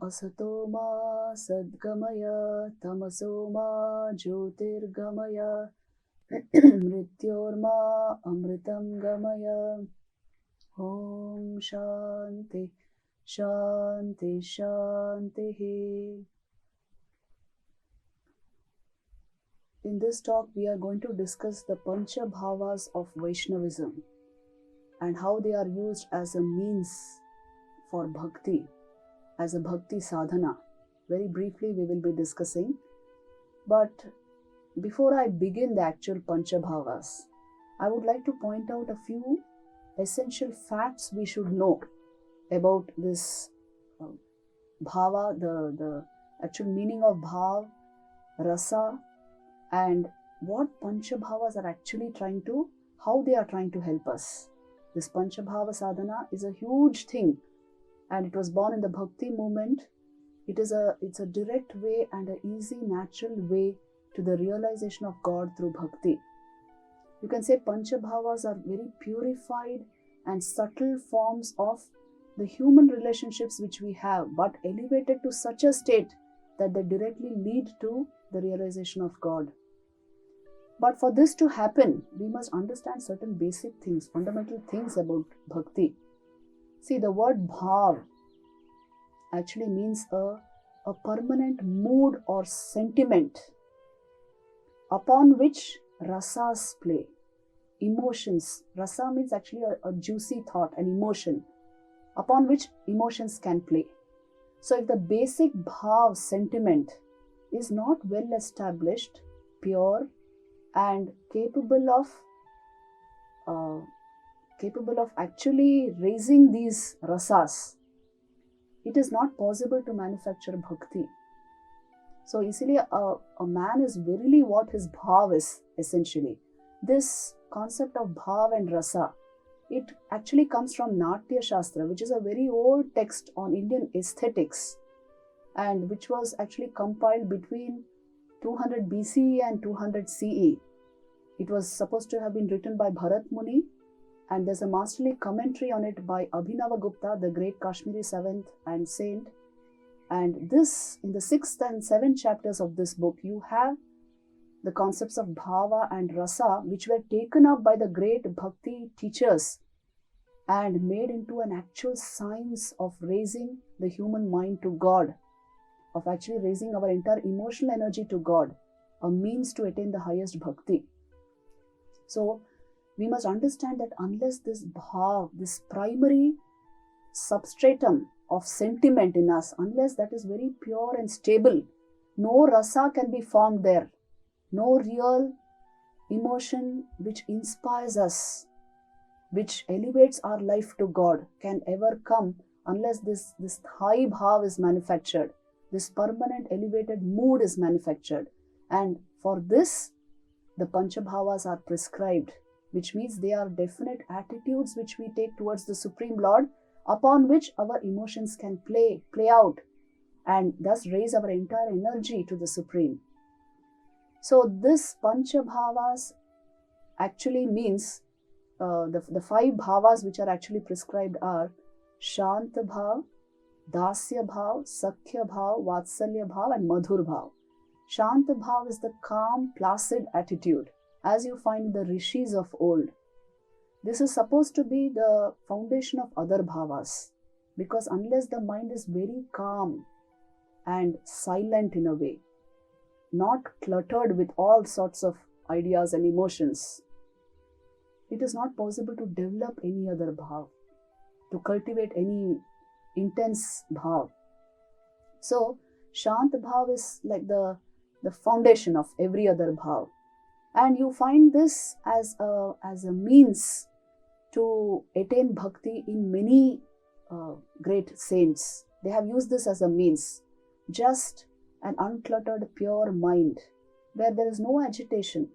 asato ma sadgamaya tamaso ma jyotirgamaya mrityorma amritam gamaya. Om Shanti Shanti Shanti. In this talk, we are going to discuss the Panchbhavas of Vaishnavism and how they are used as a means for Bhakti, as a Bhakti sadhana. Very briefly, we will be discussing. But before I begin the actual Panchbhavas, I would like to point out a few essential facts we should know about this bhava, the actual meaning of bhav, rasa, and what Panchabhavas are actually how they are trying to help us. This Panchabhava sadhana is a huge thing, and it was born in the Bhakti movement. It's a direct way and an easy, natural way to the realization of God through Bhakti. You can say Panchabhavas are very purified and subtle forms of the human relationships which we have, but elevated to such a state that they directly lead to the realization of God. But for this to happen, we must understand certain basic things, fundamental things about Bhakti. See, the word bhav actually means a permanent mood or sentiment upon which rasas play. Emotions. Rasa means actually a juicy thought, an emotion, upon which emotions can play. So if the basic bhav sentiment is not well established, pure, and capable of actually raising these rasas, it is not possible to manufacture bhakti. So easily a man is verily what his bhav is, essentially. This concept of bhav and rasa, it actually comes from Natya Shastra, which is a very old text on Indian aesthetics, and which was actually compiled between 200 BCE and 200 CE. It was supposed to have been written by Bharat Muni, and there's a masterly commentary on it by Abhinavagupta, the great Kashmiri seventh and saint. And this, in the 6th and 7th chapters of this book, you have the concepts of bhava and rasa, which were taken up by the great bhakti teachers and made into an actual science of raising the human mind to God, of actually raising our entire emotional energy to God, a means to attain the highest bhakti. So we must understand that unless this bhav, this primary substratum of sentiment in us, unless that is very pure and stable, no rasa can be formed there. No real emotion which inspires us, which elevates our life to God, can ever come unless this high bhav is manufactured, this permanent elevated mood is manufactured. And for this, the Panchabhavas are prescribed, which means they are definite attitudes which we take towards the Supreme Lord, upon which our emotions can play out, and thus raise our entire energy to the Supreme. So this Panchabhavas actually means, the 5 bhavas which are actually prescribed are Shanta Bhav, Dasya Bhav, Sakhya Bhav, Vatsalya Bhav, and Madhur Bhav. Shanta Bhav is the calm, placid attitude, as you find in the rishis of old. This is supposed to be the foundation of other bhavas, because unless the mind is very calm and silent in a way, not cluttered with all sorts of ideas and emotions, it is not possible to develop any other bhav, to cultivate any intense bhav. So Shant bhav is like the foundation of every other bhav, and you find this as a means to attain bhakti in many great saints. They have used this as a means, just an uncluttered, pure mind, where there is no agitation,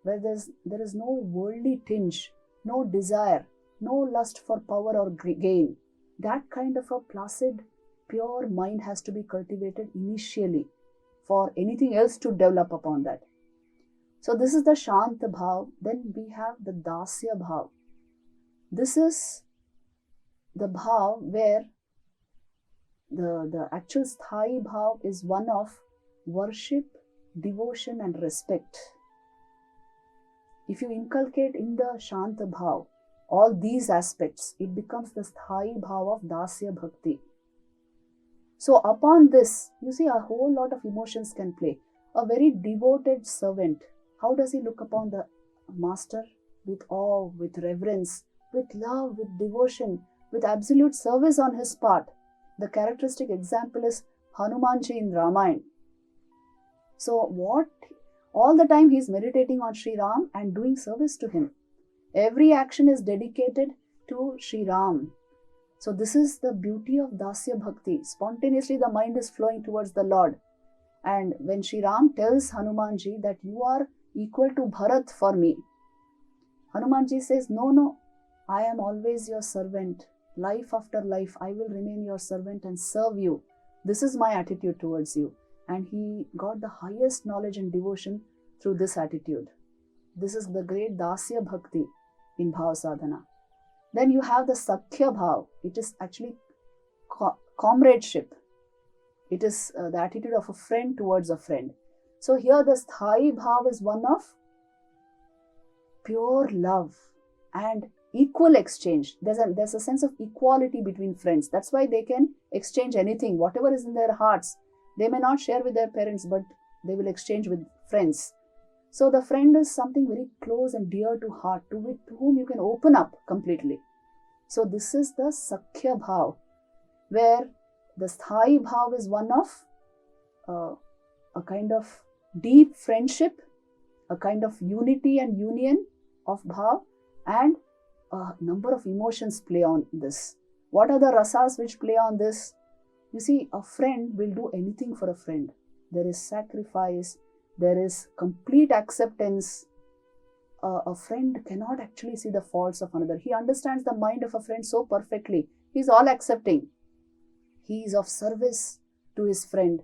where there is no worldly tinge, no desire, no lust for power or gain. That kind of a placid, pure mind has to be cultivated initially for anything else to develop upon that. So this is the Shanta Bhav. Then we have the Dasya Bhav. This is the Bhav where the actual sthayi bhav is one of worship, devotion and respect. If you inculcate in the Shanta bhav all these aspects, it becomes the sthayi bhav of dasya bhakti. So upon this, you see, a whole lot of emotions can play. A very devoted servant, how does he look upon the master? With awe, with reverence, with love, with devotion, with absolute service on his part. The characteristic example is Hanumanji in Ramayana. So what? All the time he is meditating on Sri Ram and doing service to him. Every action is dedicated to Sri Ram. So this is the beauty of Dasya Bhakti. Spontaneously the mind is flowing towards the Lord. And when Sri Ram tells Hanumanji that you are equal to Bharat for me, Hanumanji says, no, I am always your servant. Life after life, I will remain your servant and serve you. This is my attitude towards you. And he got the highest knowledge and devotion through this attitude. This is the great Dasya Bhakti in Bhav Sadhana. Then you have the Sakhya Bhav. It is actually comradeship. It is the attitude of a friend towards a friend. So here the Sthayi Bhav is one of pure love and equal exchange. There's a sense of equality between friends. That's why they can exchange anything, whatever is in their hearts. They may not share with their parents, but they will exchange with friends. So the friend is something very close and dear to heart, to whom you can open up completely. So this is the Sakhya Bhav, where the Sthayi Bhav is one of a kind of deep friendship, a kind of unity and union of Bhav, and a number of emotions play on this. What are the rasas which play on this? You see, a friend will do anything for a friend. There is sacrifice, there is complete acceptance. A friend cannot actually see the faults of another. He understands the mind of a friend so perfectly. He is all accepting. He is of service to his friend.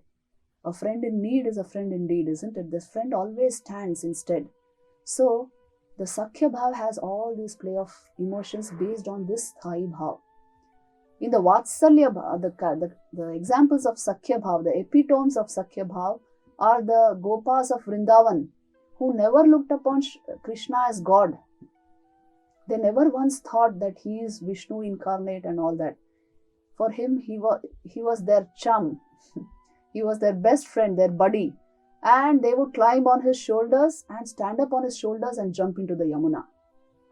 A friend in need is a friend indeed, isn't it? This friend always stands instead. So, the Sakhya Bhav has all these play of emotions based on this Sthayi Bhav. In the Vatsalya Bhav, the examples of Sakhya Bhav, the epitomes of Sakhya Bhav are the Gopas of Vrindavan, who never looked upon Krishna as God. They never once thought that he is Vishnu incarnate and all that. For him, he was their chum. He was their best friend, their buddy. And they would climb on his shoulders and stand up on his shoulders and jump into the Yamuna.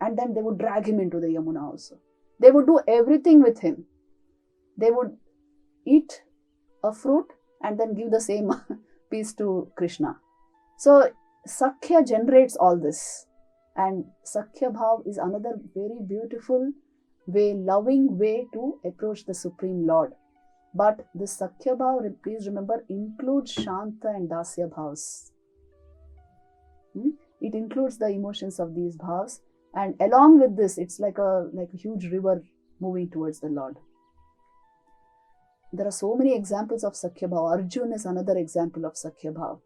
And then they would drag him into the Yamuna also. They would do everything with him. They would eat a fruit and then give the same piece to Krishna. So, Sakhya generates all this. And Sakhya Bhav is another very beautiful way, loving way to approach the Supreme Lord. But this Sakhya Bhav, please remember, includes Shanta and Dasya Bhavs. It includes the emotions of these bhavs. And along with this, it's like a huge river moving towards the Lord. There are so many examples of Sakhya Bhav. Arjuna is another example of Sakhya Bhav.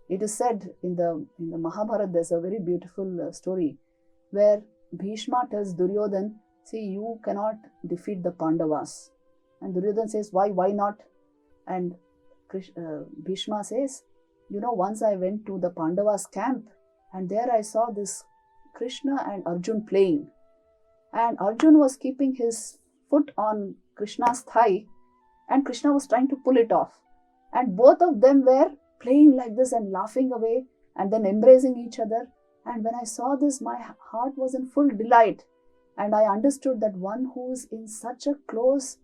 It is said in the Mahabharata, there's a very beautiful story where Bhishma tells Duryodhan, see, you cannot defeat the Pandavas. And Duryodhan says, why not? And Bhishma says, once I went to the Pandavas camp and there I saw this Krishna and Arjun playing. And Arjun was keeping his foot on Krishna's thigh and Krishna was trying to pull it off. And both of them were playing like this and laughing away and then embracing each other. And when I saw this, my heart was in full delight. And I understood that one who is in such a close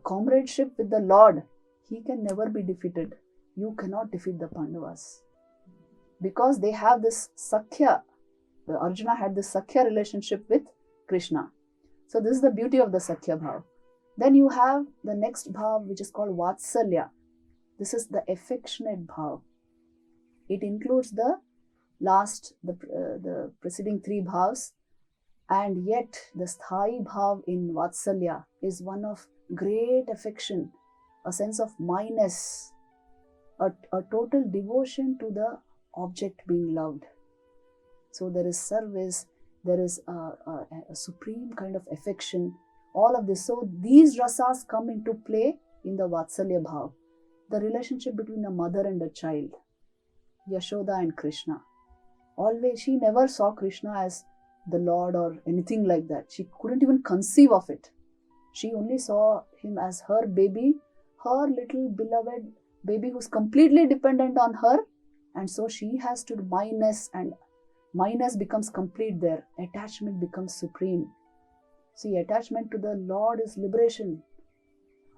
comradeship with the Lord, he can never be defeated. You cannot defeat the Pandavas. Because they have this Sakhya. Arjuna had this Sakhya relationship with Krishna. So this is the beauty of the Sakhya Bhav. Then you have the next Bhav, which is called Vatsalya. This is the affectionate Bhav. It includes the preceding three Bhavs. And yet the Sthayi Bhav in Vatsalya is one of great affection, a sense of myness, a total devotion to the object being loved. So there is service, there is a supreme kind of affection, all of this. So these rasas come into play in the Vatsalya Bhav, the relationship between a mother and a child, Yashoda and Krishna. Always, she never saw Krishna as the Lord or anything like that. She couldn't even conceive of it. She only saw him as her baby, her little beloved baby who's completely dependent on her. And so she has to minus, and minus becomes complete there. Attachment becomes supreme. See, attachment to the Lord is liberation.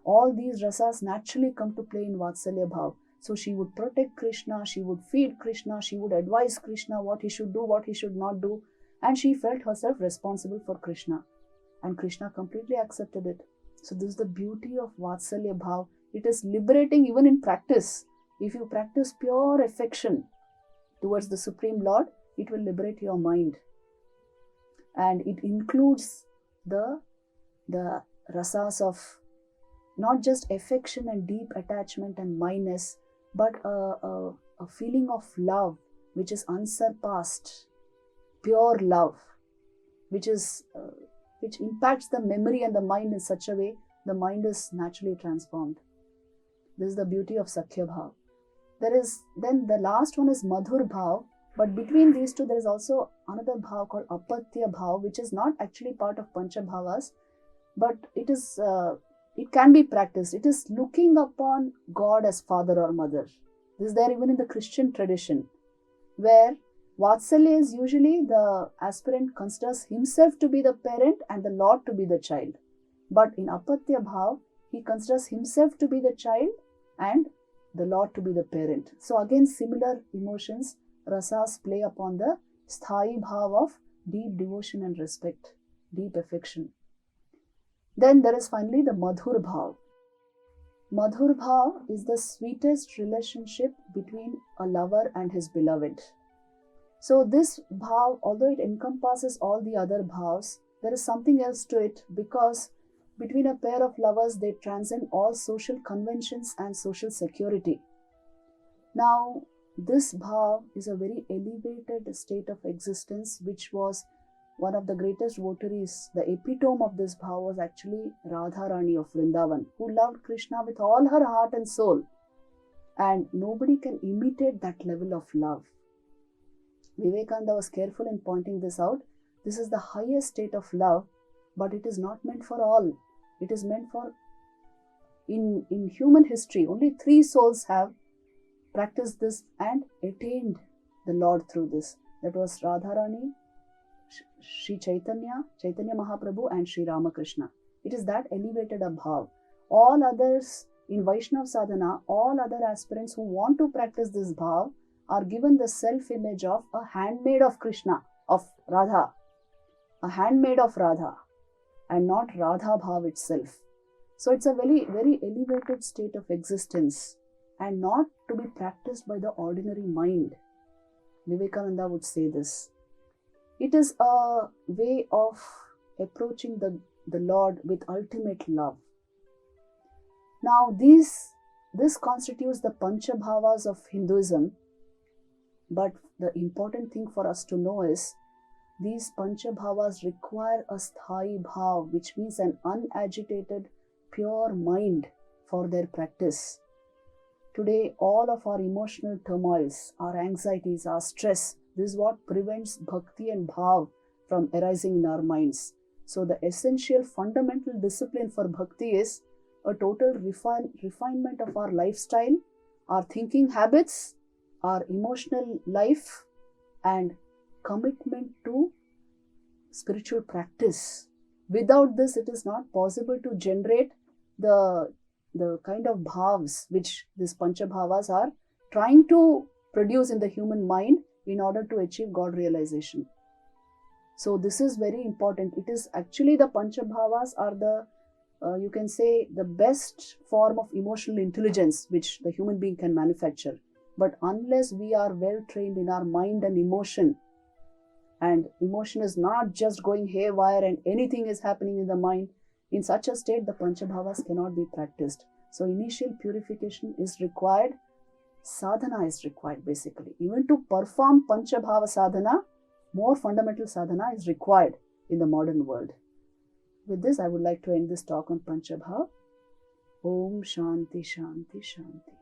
All these rasas naturally come to play in Vatsalya Bhav. So she would protect Krishna, she would feed Krishna, she would advise Krishna what he should do, what he should not do. And she felt herself responsible for Krishna. And Krishna completely accepted it. So this is the beauty of Vatsalya Bhav. It is liberating even in practice. If you practice pure affection towards the Supreme Lord, it will liberate your mind. And it includes the rasas of not just affection and deep attachment and mindness, but a feeling of love which is unsurpassed, pure love, which impacts the memory and the mind in such a way the mind is naturally transformed. This is the beauty of Sakhya Bhav. Then the last one is Madhur Bhav, but between these two there is also another Bhav called Apatya Bhav, which is not actually part of Panchbhavas, but it can be practiced. It is looking upon God as father or mother. This is there even in the Christian tradition, where Vatsalya is usually the aspirant considers himself to be the parent and the Lord to be the child. But in Apatya Bhav, he considers himself to be the child and the Lord to be the parent. So again, similar emotions, rasas play upon the Sthayi Bhav of deep devotion and respect, deep affection. Then there is finally the Madhur Bhav. Madhur Bhav is the sweetest relationship between a lover and his beloved. So this Bhav, although it encompasses all the other Bhavs, there is something else to it, because between a pair of lovers, they transcend all social conventions and social security. Now, this Bhav is a very elevated state of existence, which was one of the greatest votaries. The epitome of this Bhav was actually Radharani of Vrindavan, who loved Krishna with all her heart and soul. And nobody can imitate that level of love. Vivekananda was careful in pointing this out. This is the highest state of love, but it is not meant for all. It is meant for, in human history, only 3 souls have practiced this and attained the Lord through this. That was Radharani, Sri Chaitanya Mahaprabhu, and Sri Ramakrishna. It is that elevated a bhav. All others in Vaishnava sadhana, all other aspirants who want to practice this bhav are given the self-image of a handmaid of Krishna, of Radha, a handmaid of Radha, and not Radha bhav itself. So it's a very, very elevated state of existence and not to be practiced by the ordinary mind. Vivekananda would say this. It is a way of approaching the Lord with ultimate love. Now this constitutes the Panchbhavas of Hinduism, but the important thing for us to know is these Panchbhavas require a Sthayi Bhav, which means an unagitated, pure mind for their practice. Today, all of our emotional turmoils, our anxieties, our stress, this is what prevents Bhakti and Bhav from arising in our minds. So the essential fundamental discipline for Bhakti is a total refinement of our lifestyle, our thinking habits, our emotional life, and commitment to spiritual practice. Without this, it is not possible to generate the kind of bhavs which these Panchabhavas are trying to produce in the human mind in order to achieve God realization. So this is very important. It is actually the Panchabhavas are the, you can say, the best form of emotional intelligence which the human being can manufacture. But unless we are well trained in our mind and emotion is not just going haywire and anything is happening in the mind, in such a state the Panchabhavas cannot be practiced. So initial purification is required. Sadhana is required basically. Even to perform Panchabhava sadhana, more fundamental sadhana is required in the modern world. With this, I would like to end this talk on Panchabhava. Om Shanti Shanti Shanti.